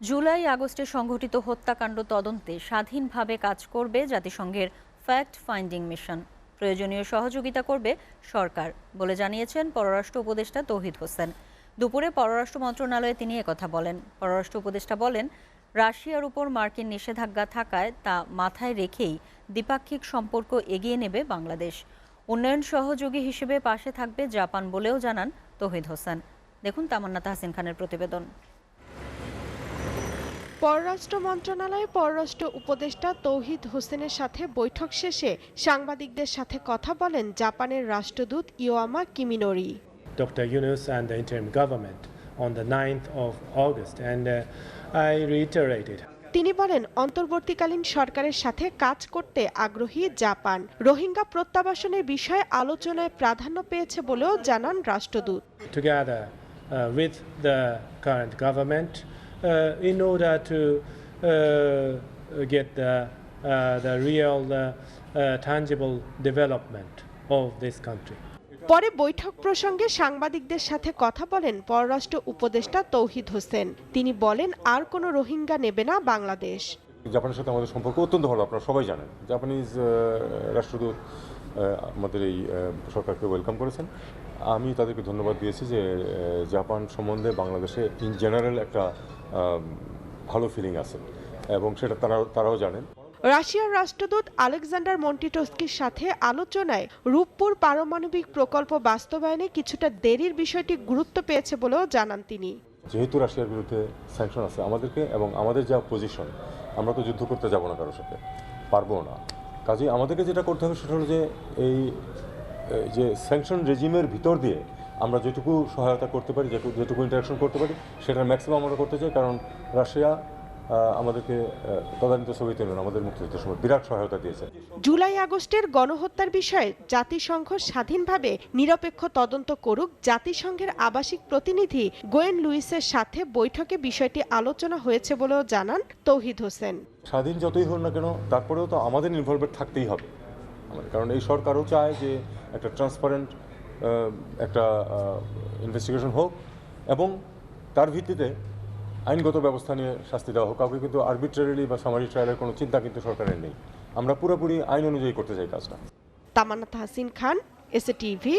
জুলাই আগস্টে সংঘটিত হত্যাকাণ্ড তদন্তে স্বাধীনভাবে কাজ করবে জাতিসংঘের ফ্যাক্ট ফাইন্ডিং মিশন। প্রয়োজনীয় সহযোগিতা করবে সরকার বলে জানিয়েছেন পররাষ্ট্র উপদেষ্টা তৌহিদ হোসেন। দুপুরে পররাষ্ট্র মন্ত্রণালয়ে তিনি একথা বলেন। পররাষ্ট্র উপদেষ্টা বলেন, রাশিয়ার উপর মার্কিন নিষেধাজ্ঞা থাকায় তা মাথায় রেখেই দ্বিপাক্ষিক সম্পর্ক এগিয়ে নেবে বাংলাদেশ। উন্নয়ন সহযোগী হিসেবে পাশে থাকবে জাপান বলেও জানান তৌহিদ হোসেন। দেখুন তামান্না তাহসিন খানের প্রতিবেদন। পররাষ্ট্র মন্ত্রণালয়ে পররাষ্ট্র উপদেষ্টা তৌহিদ হোসেনের সাথে বৈঠক শেষে সাংবাদিকদের সাথে কথা বলেন জাপানের রাষ্ট্রদূত Iwama Kiminori. Dr. Yunus and the interim government on the 9th of August, and I reiterated. তিনি বলেন, অন্তর্বর্তীকালীন সরকারের সাথে কাজ করতে আগ্রহী জাপান। রোহিঙ্গা প্রত্যাবাসনের বিষয়ে আলোচনায় প্রাধান্য পেয়েছে বলেও জানান রাষ্ট্রদূত। Together with the current government, in order to get the real tangible development of this country. পরে বৈঠক প্রসঙ্গে সাংবাদিকদের সাথে কথা বলেন পররাষ্ট্র উপদেষ্টা তৌহিদ হোসেন। তিনি বলেন, আর কোনো রোহিঙ্গা নেবে না বাংলাদেশ। জাপানের সাথে আমাদের সম্পর্ক অত্যন্ত ভালো, আপনারা সবাই জানেন। জাপানিজ রাষ্ট্রদূত আমাদের এই সরকারকে ওয়েলকাম করেছেন। আমি তাদেরকে ধন্যবাদ দিয়েছি যে জাপান সম্বন্ধে বাংলাদেশে ইন জেনারেল একটা ভালো ফিলিং আছে এবং সেটা তারাও জানেন। রাশিয়ার রাষ্ট্রদূত আলেকজান্ডার মন্টিটোস্কির সাথে আলোচনায় রূপপুর পারমাণবিক প্রকল্প বাস্তবায়নে কিছুটা দেরির বিষয়টি গুরুত্ব পেয়েছে বলেও জানান তিনি। যেহেতু রাশিয়ার বিরুদ্ধে স্যাংশন আছে আমাদেরকে, এবং আমাদের যা পজিশন, আমরা তো যুদ্ধ করতে যাব না কারোর সাথে, পারবো না। কাজেই আমাদেরকে যেটা করতে হবে সেটা হলো যে এই যে স্যাংশন রেজিমের ভিতর দিয়ে আমরা যেটুকু সহায়তা করতে পারি, যেটুকু ইন্টারাকশন করতে পারি, সেটার ম্যাক্সিমাম আমরা করতে চাই। কারণ রাশিয়া আমাদেরকে তদানীত সোভিয়েত ইউনিয়ন আমাদের মুক্তিযুদ্ধের সময় বিরাট সহায়তা দিয়েছে। জুলাই আগস্টের গণহত্যার বিষয়ে জাতিসংঘ স্বাধীনভাবে নিরপেক্ষ তদন্ত করুক। জাতিসংঘের আবাসিক প্রতিনিধি গোয়েন লুইসের সাথে বৈঠকে বিষয়টি আলোচনা হয়েছে বলেও জানান তৌহিদ হোসেন। স্বাধীন যতই হোক না কেন, তারপরেও তো আমাদের ইনভলভমেন্ট থাকতেই হবে, কারণ এই সরকারও চায় যে একটা ট্রান্সপারেন্ট একটা ইনভেস্টিগেশন হোক এবং তার ভিত্তিতে আইনগত ব্যবস্থা নিয়ে শাস্তি দেওয়া হোক। কাউকে কিন্তু আরবিট্রারিলি বা সামারি ট্রায়ালের কোনো চিন্তা কিন্তু সরকারের নেই। আমরা পুরোপুরি আইন অনুযায়ী করতে চাই কাজটা। তামান্না তাহসিন খান, এসএ টিভি,